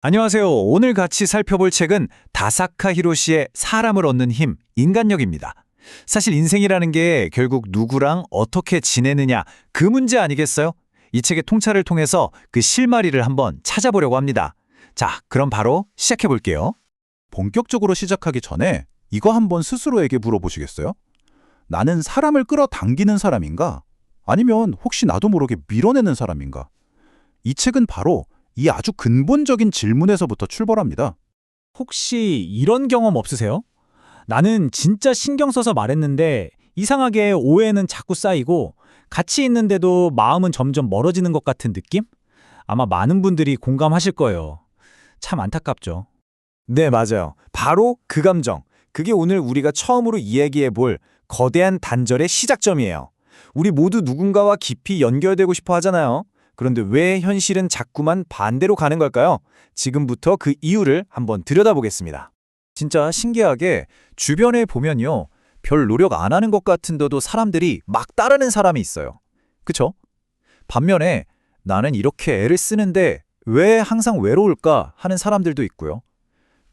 안녕하세요. 오늘 같이 살펴볼 책은 다사카 히로시의 사람을 얻는 힘, 인간력입니다. 사실 인생이라는 게 결국 누구랑 어떻게 지내느냐 그 문제 아니겠어요? 이 책의 통찰을 통해서 그 실마리를 한번 찾아보려고 합니다. 자, 그럼 바로 시작해 볼게요. 본격적으로 시작하기 전에 이거 한번 스스로에게 물어보시겠어요? 나는 사람을 끌어당기는 사람인가? 아니면 혹시 나도 모르게 밀어내는 사람인가? 이 책은 바로 이 아주 근본적인 질문에서부터 출발합니다. 혹시 이런 경험 없으세요? 나는 진짜 신경 써서 말했는데 이상하게 오해는 자꾸 쌓이고 같이 있는데도 마음은 점점 멀어지는 것 같은 느낌? 아마 많은 분들이 공감하실 거예요. 참 안타깝죠. 네, 맞아요. 바로 그 감정. 그게 오늘 우리가 처음으로 이야기해 볼 거대한 단절의 시작점이에요. 우리 모두 누군가와 깊이 연결되고 싶어 하잖아요. 그런데 왜 현실은 자꾸만 반대로 가는 걸까요? 지금부터 그 이유를 한번 들여다보겠습니다. 진짜 신기하게 주변에 보면요. 별 노력 안 하는 것 같은데도 사람들이 막 따르는 사람이 있어요. 그쵸? 반면에 나는 이렇게 애를 쓰는데 왜 항상 외로울까 하는 사람들도 있고요.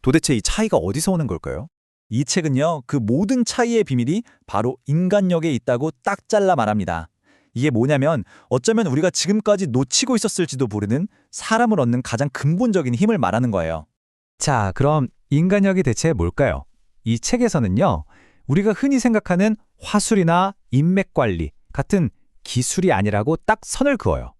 도대체 이 차이가 어디서 오는 걸까요? 이 책은요, 그 모든 차이의 비밀이 바로 인간력에 있다고 딱 잘라 말합니다. 이게 뭐냐면 어쩌면 우리가 지금까지 놓치고 있었을지도 모르는 사람을 얻는 가장 근본적인 힘을 말하는 거예요. 자, 그럼 인간력이 대체 뭘까요? 이 책에서는요, 우리가 흔히 생각하는 화술이나 인맥 관리 같은 기술이 아니라고 딱 선을 그어요.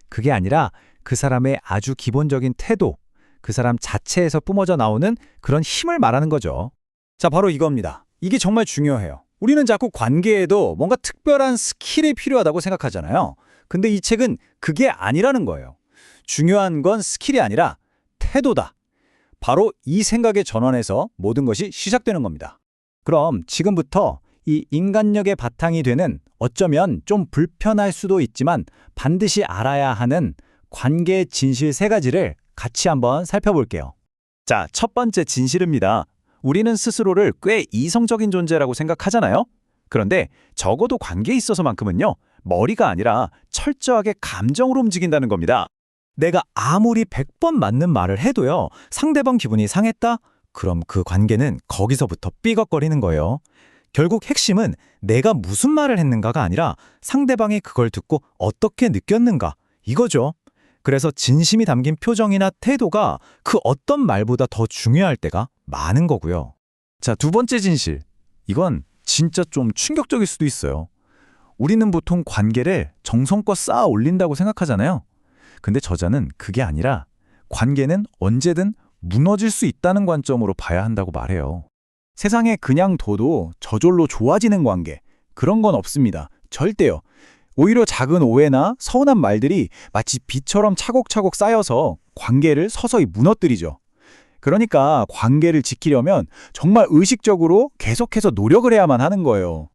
그게 아니라 그 사람의 아주 기본적인 태도, 그 사람 자체에서 뿜어져 나오는 그런 힘을 말하는 거죠. 자, 바로 이겁니다. 이게 정말 중요해요. 우리는 자꾸 관계에도 뭔가 특별한 스킬이 필요하다고 생각하잖아요. 근데 이 책은 그게 아니라는 거예요. 중요한 건 스킬이 아니라 태도다. 바로 이 생각의 전환에서 모든 것이 시작되는 겁니다. 그럼 지금부터 이 인간력의 바탕이 되는 어쩌면 좀 불편할 수도 있지만 반드시 알아야 하는 관계의 진실 세 가지를 같이 한번 살펴볼게요. 자, 첫 번째 진실입니다. 우리는 스스로를 꽤 이성적인 존재라고 생각하잖아요. 그런데 적어도 관계에 있어서만큼은요. 머리가 아니라 철저하게 감정으로 움직인다는 겁니다. 내가 아무리 100번 맞는 말을 해도요. 상대방 기분이 상했다? 그럼 그 관계는 거기서부터 삐걱거리는 거예요. 결국 핵심은 내가 무슨 말을 했는가가 아니라 상대방이 그걸 듣고 어떻게 느꼈는가 이거죠. 그래서 진심이 담긴 표정이나 태도가 그 어떤 말보다 더 중요할 때가 많은 거고요. 자, 두 번째 진실. 이건 진짜 좀 충격적일 수도 있어요. 우리는 보통 관계를 정성껏 쌓아 올린다고 생각하잖아요. 근데 저자는 그게 아니라 관계는 언제든 무너질 수 있다는 관점으로 봐야 한다고 말해요. 세상에 그냥 둬도 저절로 좋아지는 관계, 그런 건 없습니다. 절대요. 오히려 작은 오해나 서운한 말들이 마치 비처럼 차곡차곡 쌓여서 관계를 서서히 무너뜨리죠. 그러니까 관계를 지키려면 정말 의식적으로 계속해서 노력을 해야만 하는 거예요.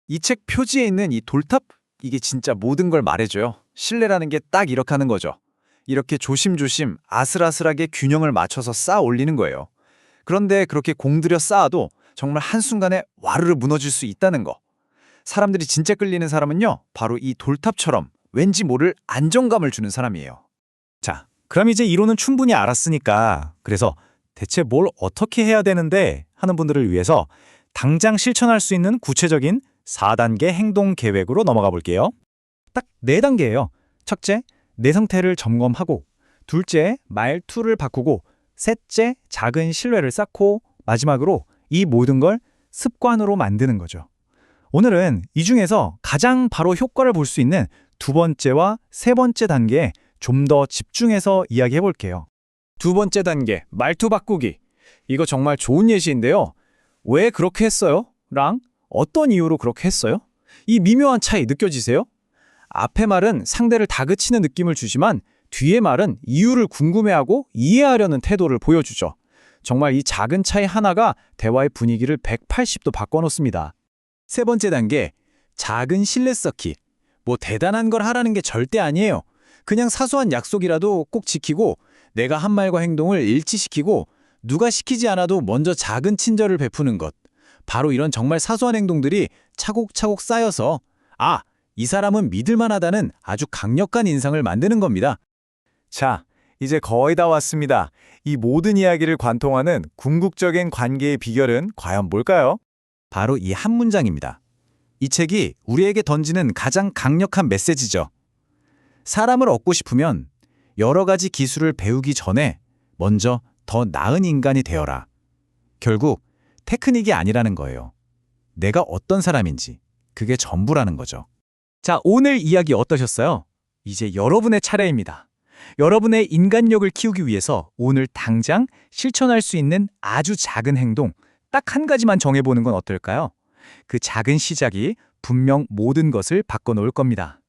이 책 표지에 있는 이 돌탑? 이게 진짜 모든 걸 말해줘요. 신뢰라는 게 딱 이렇게 하는 거죠. 이렇게 조심조심 아슬아슬하게 균형을 맞춰서 쌓아 올리는 거예요. 그런데 그렇게 공들여 쌓아도 정말 한순간에 와르르 무너질 수 있다는 거. 사람들이 진짜 끌리는 사람은요, 바로 이 돌탑처럼 왠지 모를 안정감을 주는 사람이에요. 자, 그럼 이제 이론은 충분히 알았으니까 그래서 대체 뭘 어떻게 해야 되는데 하는 분들을 위해서 당장 실천할 수 있는 구체적인 4단계 행동 계획으로 넘어가 볼게요. 딱 4단계예요. 첫째, 내 상태를 점검하고, 둘째, 말투를 바꾸고, 셋째, 작은 신뢰를 쌓고, 마지막으로 이 모든 걸 습관으로 만드는 거죠. 오늘은 이 중에서 가장 바로 효과를 볼 수 있는 두 번째와 세 번째 단계에 좀 더 집중해서 이야기해 볼게요. 두 번째 단계, 말투 바꾸기. 이거 정말 좋은 예시인데요. 왜 그렇게 했어요? 랑 어떤 이유로 그렇게 했어요? 이 미묘한 차이 느껴지세요? 앞의 말은 상대를 다그치는 느낌을 주지만 뒤의 말은 이유를 궁금해하고 이해하려는 태도를 보여주죠. 정말 이 작은 차이 하나가 대화의 분위기를 180도 바꿔놓습니다. 세 번째 단계, 작은 신뢰 쌓기. 뭐 대단한 걸 하라는 게 절대 아니에요. 그냥 사소한 약속이라도 꼭 지키고 내가 한 말과 행동을 일치시키고 누가 시키지 않아도 먼저 작은 친절을 베푸는 것. 바로 이런 정말 사소한 행동들이 차곡차곡 쌓여서 이 사람은 믿을 만하다는 아주 강력한 인상을 만드는 겁니다. 자, 이제 거의 다 왔습니다. 이 모든 이야기를 관통하는 궁극적인 관계의 비결은 과연 뭘까요? 바로 이 한 문장입니다. 이 책이 우리에게 던지는 가장 강력한 메시지죠. 사람을 얻고 싶으면 여러 가지 기술을 배우기 전에 먼저 더 나은 인간이 되어라. 결국 테크닉이 아니라는 거예요. 내가 어떤 사람인지, 그게 전부라는 거죠. 자, 오늘 이야기 어떠셨어요? 이제 여러분의 차례입니다. 여러분의 인간력을 키우기 위해서 오늘 당장 실천할 수 있는 아주 작은 행동, 딱 한 가지만 정해보는 건 어떨까요? 그 작은 시작이 분명 모든 것을 바꿔놓을 겁니다.